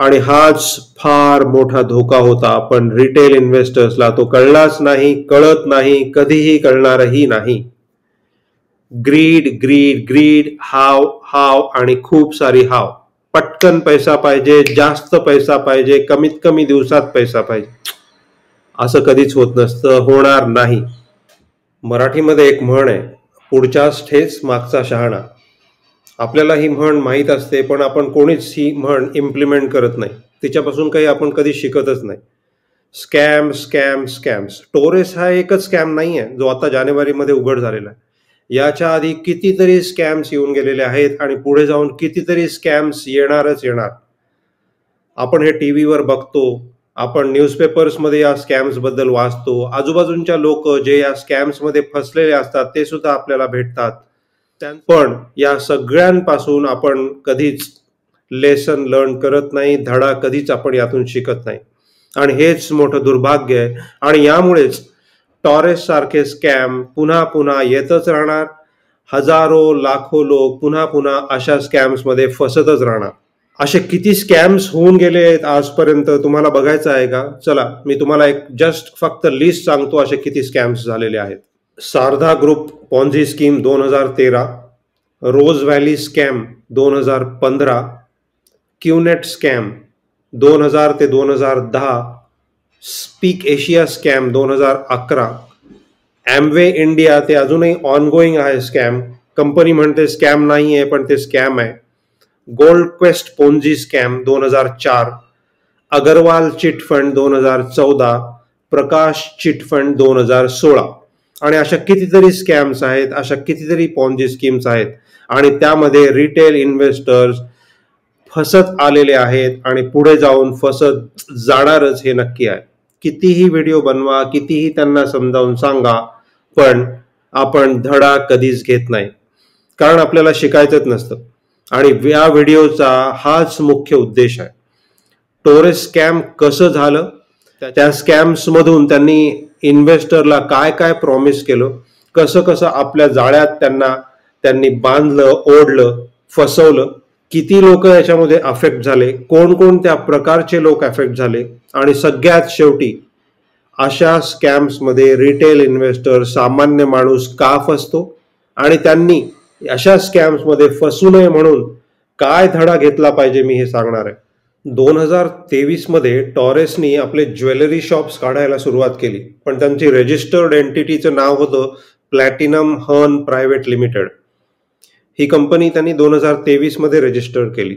आणि हाच फार मोठा धोका होता, पण रिटेल इन्व्हेस्टर्सला तो कळलाच नाही, कळत नाही, कधीही कळणारही नाही. ग्रीड ग्रीड ग्रीड, हाव हाव आणि खूप सारी हाव. पटकन पैसा पाहिजे, जास्त पैसा पाहिजे, कमीत कमी दिवसात पैसा पाहिजे. असं कधीच होत नसतं, होणार नाही. मराठीमध्ये एक म्हण आहे, पुढच्याच ठेच मागचा शहाणा. आपल्याला ही म्हण माहीत असते, पण आपण कोणीच ही म्हण इम्प्लिमेंट करत नाही. तिच्यापासून काही आपण कधी शिकतच नाही. Scam scam scams. टोरेस हा एकच स्कॅम नाही आहे जो आता जानेवारीमध्ये उघड झालेला आहे. याच्या आधी कितीतरी स्कॅम्स येऊन गेलेले आहेत आणि पुढे जाऊन कितीतरी स्कॅम्स येणारच येणार. आपण हे टीव्हीवर बघतो, आपण न्यूजपेपर्समध्ये या स्कॅम्स बद्दल वाचतो. आजूबाजूच्या लोक जे या स्कॅम्स मध्ये फसलेले असतात ते सुद्धा आपल्याला भेटतात. पण या सगळ्यांपासून आपण कधीच लेसन लर्न करत नाही, धडा कधीच आपण यातून शिकत नाही. आणि हेच मोठं दुर्भाग्य आहे. आणि यामुळेच टॉरेस सारखे स्कॅम पुन्हा पुन्हा येतच राहणार. हजारो लाखो लोक पुन्हा पुन्हा अशा स्कॅम्स मध्ये फसतच राहणार. असे किती स्कॅम्स होऊन गेले आहेत आजपर्यंत, तुम्हाला बघायचं आहे का? चला, मी तुम्हाला एक जस्ट फक्त लिस्ट सांगतो असे किती स्कॅम्स झालेले आहेत. सारदा ग्रुप पॉन्झी स्कीम 2013, रोज व्हॅली स्कॅम 2015, क्यूनेट स्कॅम 2000 ते 2010, स्पीक एशिया स्कॅम 2011, ॲमवे इंडिया ते अजूनही ऑनगोईंग आहे स्कॅम. कंपनी म्हणते स्कॅम नाही आहे, पण ते स्कॅम आहे. Gold quest Ponzi scam 2004, Agarwal chit fund 2014, Prakash chit fund 2016. आणि अशा कितीतरी स्कॅम्स आहेत, अशा कितीतरी पॉन्झी स्कीम्स आहेत आणि त्यामध्ये रिटेल इन्व्हेस्टर्स फसत आलेले आहेत आणि पुढे जाऊन फसत जाणारच हे नक्की आहे. कितीही व्हिडिओ बनवा, कितीही त्यांना समजावून सांगा, पण आपण धडा कधीच घेत नाही, कारण आपल्याला शिकायचंच नसतं. आणि या व्हिडिओचा हाच मुख्य उद्देश आहे. टोरेस स्कॅम कसं झालं, त्या स्कॅम्स मधून त्यांनी इन्व्हेस्टरला काय काय प्रॉमिस केलं, कसं कसं आपल्या जाळ्यात त्यांनी बांधलं, ओढलं, फसवलं, किती लोक याच्यामध्ये अफेक्ट झाले, कोणकोणत्या प्रकारचे लोक अफेक्ट झाले, आणि सगळ्यात शेवटी अशा स्कॅम्स मध्ये रिटेल इन्व्हेस्टर, सामान्य माणूस का फसतो आणि त्यांनी अशा स्कॅम्स मध्ये फसू नये म्हणून काय धडा घेतला पाहिजे, मी हे सांगणार आहे. 2023 मध्ये टॉरेसनी आपले ज्वेलरी शॉप्स काढायला सुरुवात केली, पण त्यांची रजिस्टर्ड एंटिटीचं नाव होतं प्लॅटिनम हर्न प्रायव्हेट लिमिटेड. ही कंपनी त्यांनी 2023 मध्ये रजिस्टर केली.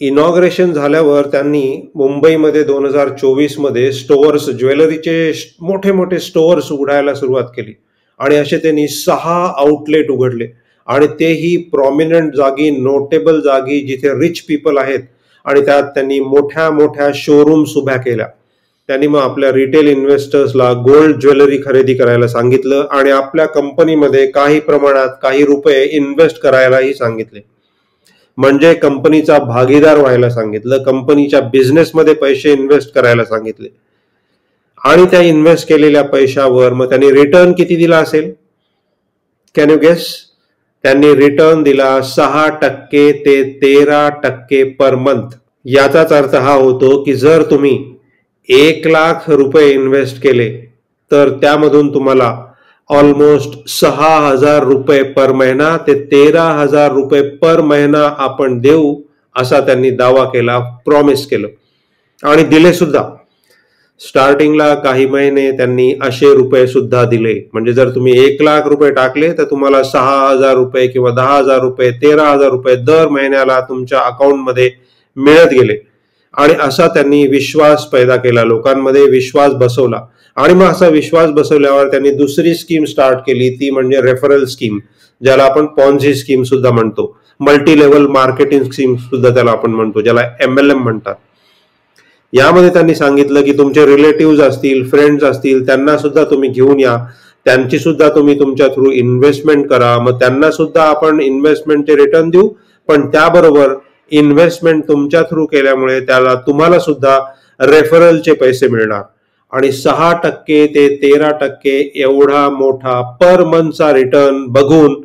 इनॉग्रेशन झाल्यावर त्यांनी मुंबईमध्ये 2024 मध्ये स्टोअर्स, ज्वेलरीचे मोठे मोठे स्टोअर्स उघडायला सुरुवात केली आणि असे त्यांनी 6 आउटलेट उघडले आणि तेही प्रॉमिनंट जागी, नोटेबल जागी, जिथे रिच पीपल आहेत. आणि त्यात त्यांनी मोठ्या मोठ्या शोरूम्स उभ्या केल्या. त्यांनी मग आपल्या रिटेल इन्व्हेस्टर्सला गोल्ड ज्वेलरी खरेदी करायला सांगितलं आणि आपल्या कंपनीमध्ये काही प्रमाणात, काही रुपये इन्व्हेस्ट करायलाही सांगितले. म्हणजे कंपनीचा भागीदार व्हायला सांगितलं, कंपनीच्या बिझनेसमध्ये पैसे इन्व्हेस्ट करायला सांगितले. आणि त्या इन्व्हेस्ट केलेल्या पैशावर मग त्यांनी रिटर्न किती दिला असेल? Can you guess? त्यांनी रिटर्न दिला 6% ते 13% पर मंथ. याचाच अर्थ हा होतो की जर तुम्ही 1 लाख रुपये इन्व्हेस्ट केले तर त्यामधून तुम्हाला ऑलमोस्ट 6,000 रुपये पर महिना ते 13,000 रुपये पर महिना आपण देऊ, असा त्यांनी दावा केला, प्रॉमिस केलं आणि दिले सुद्धा. स्टार्टिंगला काही महिने त्यांनी असे रुपये सुद्धा दिले. म्हणजे जर तुम्ही 1 लाख रुपये टाकले तर तुम्हाला 6,000 रुपये किंवा 10,000 रुपये, 13,000 रुपये दर महिन्याला तुमच्या अकाउंटमध्ये मिळत गेले. आणि असा त्यांनी विश्वास पैदा केला, लोकांमध्ये विश्वास बसवला. आणि मग असा विश्वास बसवल्यावर त्यांनी दुसरी स्कीम स्टार्ट केली, ती म्हणजे रेफरल स्कीम, ज्याला आपण पॉन्झी स्कीम सुद्धा म्हणतो. मल्टी लेव्हल मार्केटिंग स्कीम सुद्धा त्याला आपण म्हणतो, ज्याला MLM म्हणतात. यामध्ये त्यांनी सांगितलं की तुमचे रिलेटिव्ह असतील, फ्रेंड्स असतील, त्यांना सुद्धा तुम्ही घेऊन या, त्यांची सुद्धा तुम्ही तुमच्या थ्रू इन्व्हेस्टमेंट करा, मग त्यांना सुद्धा आपण इन्व्हेस्टमेंटचे रिटर्न देऊ, पण त्याबरोबर इन्व्हेस्टमेंट तुमच्या थ्रू केल्यामुळे तुम्हाला सुद्धा रेफरलचे पैसे मिळणार. आणि 6% ते 13% एवढा मोठा पर मंथचा रिटर्न बघून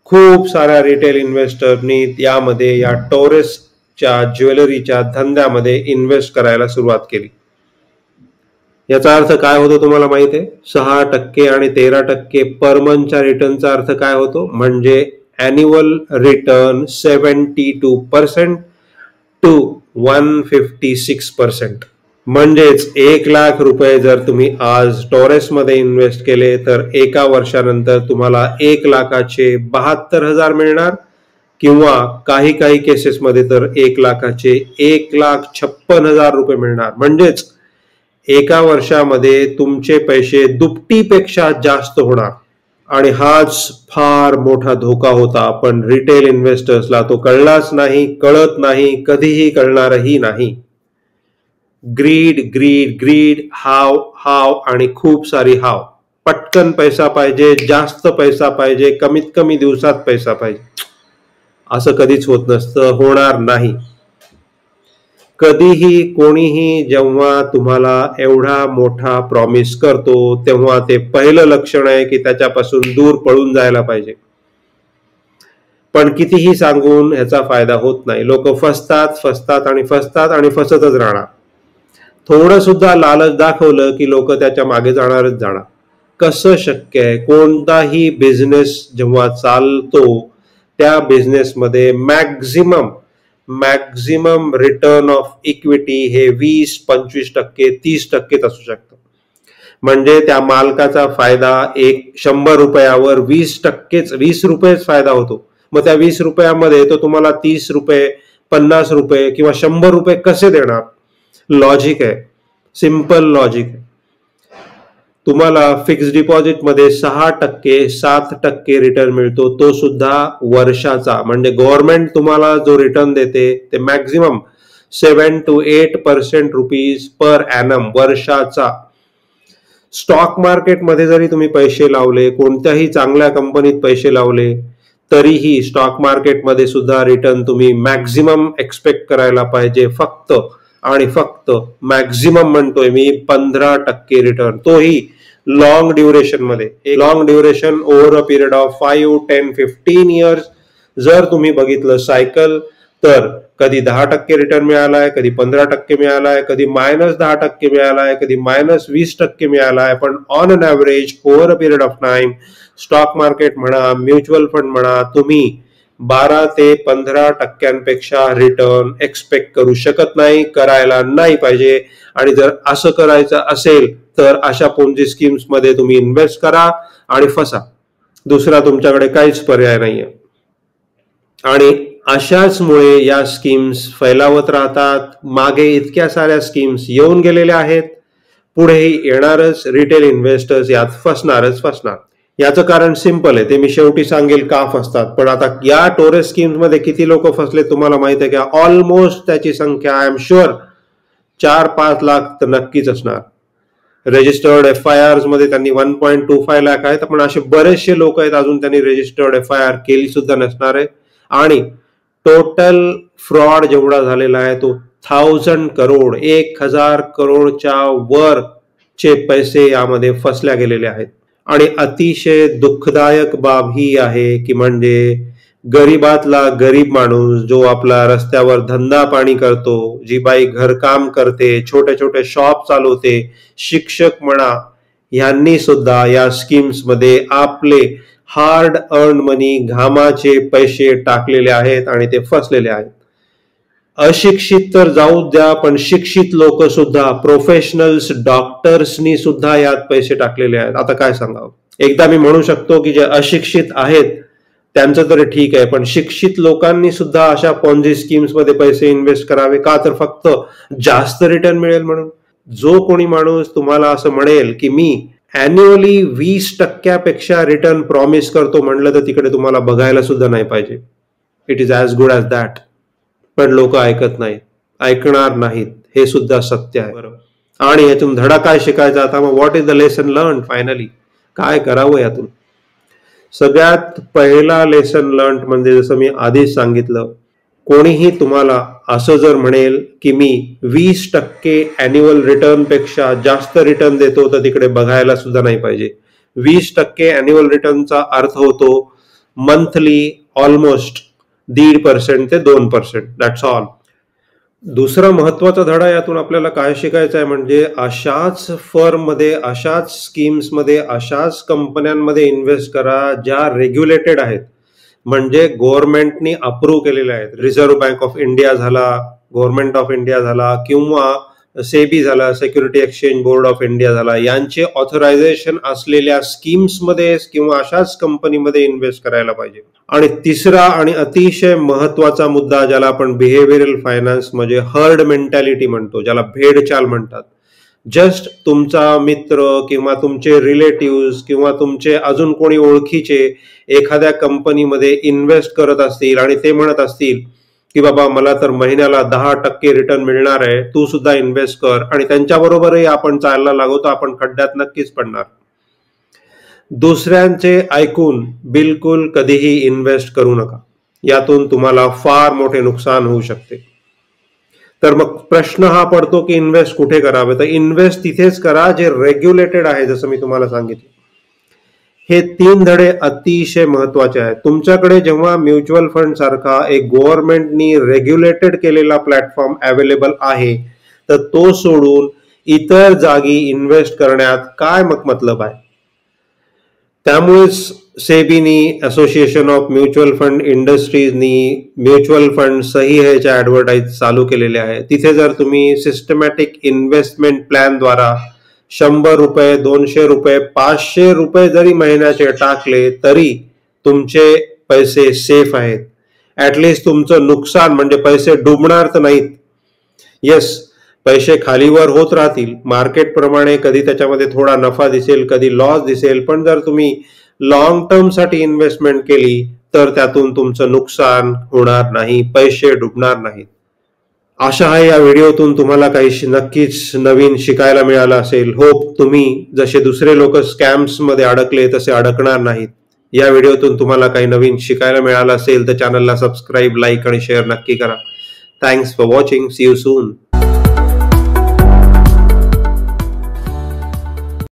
खूप साऱ्या रिटेल इन्व्हेस्टरनी यामध्ये, या टोरेस च्या ज्वेलरीच्या धंद्यामध्ये इन्व्हेस्ट करायला सुरुवात केली. याचा अर्थ काय होतो तुम्हाला माहिती आहे? 6% आणि 13% पर मंथच्या रिटर्नचा अर्थ काय होतो? म्हणजे अॅन्युअल रिटर्न 72% टू 156%. म्हणजेच 1,00,000 रुपये जर तुम्ही आज टॉरेस मध्ये इन्व्हेस्ट केले तर एका वर्षानंतर तुम्हाला 1,00,000चे 72,000 मिळणार, किंवा काही केसेसमध्ये तर 1,00,000चे 1,56,000 रुपये मिळणार. म्हणजेच एका वर्षामध्ये तुमचे पैसे दुपटीपेक्षा जास्त होणार. आणि हाच फार मोठा धोका होता, पण रिटेल इन्व्हेस्टर्सला तो कळलाच नाही, कळत नाही, कधीही कळणारही नाही. ग्रीड ग्रीड ग्रीड, हाव हाव आणि खूप सारी हाव. पटकन पैसा पाहिजे, जास्त पैसा पाहिजे, कमीत कमी दिवसात पैसा पाहिजे. असं कधीच होत नसतं, होणार नाही. कधीही कोणीही जेव्हा तुम्हाला एवढा मोठा प्रॉमिस करतो तेव्हा ते पहिलं लक्षण आहे की त्याच्यापासून दूर पळून जायला पाहिजे. पण कितीही सांगून ह्याचा फायदा होत नाही. लोक फसतात आणि फसतच राहणार. थोडं सुद्धा लालच दाखवलं की लोक त्याच्या मागे जाणारच जाणार. कसं शक्य आहे? कोणताही बिझनेस जेव्हा चालतो त्या बिझनेसमध्ये मॅक्झिमम रिटर्न ऑफ इक्विटी हे 20-25%, 30% असू शकतं. म्हणजे त्या मालकाचा फायदा 100 रुपयावर 20 रुपयेच फायदा होतो. मग त्या 20 रुपयामध्ये तो तुम्हाला 30 रुपये, 50 रुपये किंवा 100 रुपये कसे देणार? लॉजिक आहे, सिंपल लॉजिक आहे. तुम्हाला फिक्स्ड डिपॉझिट मध्ये 6%, 7% रिटर्न मिळतो, तो सुद्धा वर्षाचा. म्हणजे गव्हर्नमेंट तुम्हाला जो रिटर्न देते ते maximum 7 to 8% rupees per annum वर्षाचा. स्टॉक मार्केटमध्ये जरी तुम्ही पैसे लावले, कोणत्याही चांगल्या कंपनीत पैसे लावले, तरीही स्टॉक मार्केटमध्ये सुद्धा रिटर्न तुम्ही मॅक्झिमम एक्सपेक्ट करायला पाहिजे. फक्त आणि फक्त मॅक्झिमम म्हणतोय मी 15% रिटर्न, तोही लॉंग ड्युरेशन मध्ये. Long duration over a period of 5, 10, 15 years जर तुम्ही बघितलं सायकल, तर कधी 10% रिटर्न मिळालाय, कधी 15% मिळालाय, कधी -10% मिळालाय, कधी -20% मिळालाय. पण on an average over a period of time stock market म्हणा, म्युच्युअल फंड म्हणा, तुम्ही 12 ते 15% रिटर्न एक्सपेक्ट करू शकत नाही, करायला नाही पाहिजे. आणि जर असं करायचं असेल तर अशा पोन्जी स्कीम्स मध्ये तुम्ही इन्व्हेस्ट करा आणि फसा. दुसरा तुमच्याकडे काहीच पर्याय नाहीये. आणि अशाच मुळे या स्कीम्स फैलावत राहतात. मागे इतक्या साऱ्या स्कीम्स येऊन गेलेल्या आहेत, पुढेही येणारच. रिटेल इन्व्हेस्टर्स यात फसणार. याचं कारण सिंपल आहे, ते मी शेवटी सांगेल का फसतात. पण आता या टोरेस स्कीम्स मध्ये किती लोक फसले तुम्हाला माहित आहे का? ऑलमोस्ट त्याची संख्या आय एम शुअर 4-5 लाख तर नक्कीच असणार. रजिस्टर्ड FIRs मध्ये त्यांनी 1.25 लाख आहेत, पण असे बरेचसे लोक आहेत अजून त्यांनी रजिस्टर्ड FIR केली सुद्धा नसणार आहे. आणि टोटल फ्रॉड जेवढा झालेला आहे तो 1000 करोड, 1000 करोडच्या वर चे पैसे यामध्ये फसल्या गेलेले आहेत. आणि अतिशय दुःखदायक बाब ही आहे की म्हणजे गरीबातला गरीब माणूस जो आपला रस्त्यावर धंदा पाणी करतो, जी बाई घरकाम करते, छोटे शॉप चालवते, शिक्षक म्हणा, यांनी सुद्धा या स्कीम्स मध्ये आपले हार्ड अर्न मनी, घामाचे पैसे टाकलेले आहेत आणि ते फसलेले आहेत. अशिक्षित तर जाऊ द्या, पण शिक्षित लोक सुद्धा, प्रोफेशनल्स, डॉक्टर्सनी सुद्धा यात पैसे टाकलेले आहेत. आता काय सांगावं? एकदा मी म्हणू शकतो की जे अशिक्षित आहेत त्यांचं तरी ठीक आहे, पण शिक्षित लोकांनी सुद्धा अशा पॉन्झी स्कीम्स मध्ये पैसे इन्व्हेस्ट करावे का? तर फक्त जास्त रिटर्न मिळेल म्हणून. जो कोणी माणूस तुम्हाला असं म्हणेल की मी अॅन्युअली 20% रिटर्न प्रॉमिस करतो म्हणलं तर तिकडे तुम्हाला बघायला सुद्धा नाही पाहिजे. It is as good as that. पण लोक ऐकत नाहीत, ऐकणार नाहीत, हे सुद्धा सत्य आहे. आणि यातून धडा काय शिकायचा? आता मग what is the lesson learn? Finally काय करावं यातून? सगळ्यात पहिला लेसन लर्न म्हणजे जसं मी आधीच सांगितलं, कोणीही तुम्हाला असं जर म्हणेल की मी 20% अॅन्युअल रिटर्न पेक्षा जास्त रिटर्न देतो तर तिकडे बघायला सुद्धा नाही पाहिजे. 20% अॅन्युअल रिटर्नचा अर्थ होतो मंथली ऑलमोस्ट 1.5% ते 2%. That's all. दुसरा महत्वाचा धडा यातून आपल्याला काय शिकायचा आहे म्हणजे अशाच फर्ममध्ये, अशाच स्कीम्समध्ये, अशाच कंपन्यांमध्ये इन्व्हेस्ट करा ज्या रेग्युलेटेड आहेत, म्हणजे गव्हर्नमेंटनी अप्रूव्ह केलेल्या आहेत. रिझर्व्ह बँक ऑफ इंडिया झाला, गव्हर्नमेंट ऑफ इंडिया झाला, किंवा सेबी झाला, security exchange board of India झाला, यांचे ऑथरायझेशन असलेल्या स्कीम्समध्ये किंवा अशाच कंपनीमध्ये इन्व्हेस्ट करायला पाहिजे. आणि तिसरा आणि अतिशय महत्वाचा मुद्दा, ज्याला आपण बिहेवियरल फायनान्स म्हणजे हर्ड मेंटॅलिटी म्हणतो, ज्याला भेडचाल म्हणतात. जस्ट तुमचा मित्र किंवा तुमचे रिलेटिव्ह किंवा तुमचे अजून कोणी ओळखीचे एखाद्या कंपनीमध्ये इन्व्हेस्ट करत असतील आणि ते म्हणत असतील की बाबा मला तर महिन्याला 10% रिटर्न मिळणार आहे, तू सुद्धा इन्व्हेस्ट कर, आणि त्यांच्याबरोबरही आपण चालला लागू तर आपण खड्ड्यात नक्कीच पडणार. दुसऱ्यांचे ऐकून बिलकुल कधीही इन्व्हेस्ट करू नका, यातून तुम्हाला फार मोठे नुकसान होऊ शकते. तर मग प्रश्न हा पडतो की इन्व्हेस्ट कुठे करावे. तर इन्व्हेस्ट तिथेच करा जे रेग्युलेटेड आहे, जसं मी तुम्हाला सांगितलं. हे 3 धडे अतिशय महत्वाचे आहेत. तुमच्याकडे जेव्हा म्युच्युअल फंड सारखा एक गव्हर्नमेंटनी रेग्युलेटेड केलेला प्लॅटफॉर्म अवेलेबल आहे, तर तो सोडून इतर जागी इन्व्हेस्ट करण्यात काय मतलब आहे. त्यामुळेच सेबीनी, असोसिएशन ऑफ म्युच्युअल फंड इंडस्ट्रीजनी म्युच्युअल फंड सही ह्याच्या ऍडव्हर्टाईज चालू केलेले आहे. तिथे जर तुम्ही सिस्टमॅटिक इन्व्हेस्टमेंट प्लॅन द्वारा 100 रुपये, 200 रुपये, 500 रुपये जरी महिन्याचे टाकले तरी तुमचे पैसे सेफ आहेत. ऍटलिस्ट तुमचं नुकसान म्हणजे पैसे डुबणार तर नाहीत. येस, पैसे खालीवर होत राहतील मार्केट प्रमाणे, कधी त्याच्यामध्ये थोडा नफा दिसेल, कधी लॉस दिसेल, पण जर तुम्ही लॉंग टर्म साठी इन्व्हेस्टमेंट केली तर त्यातून तुमचं नुकसान होणार नाही, पैसे डुबणार नाहीत. आशा आहे या व्हिडिओतून तुम्हाला काही नक्कीच नवीन शिकायला मिळालं असेल. होप तुम्ही जसे दुसरे लोक स्कॅम्स मध्ये अडकले तसे अडकणार नाहीत. या व्हिडिओतून तुम्हाला काही नवीन शिकायला मिळालं असेल तर चॅनलला सबस्क्राईब, लाईक आणि शेअर नक्की करा. Thanks for watching. See you soon.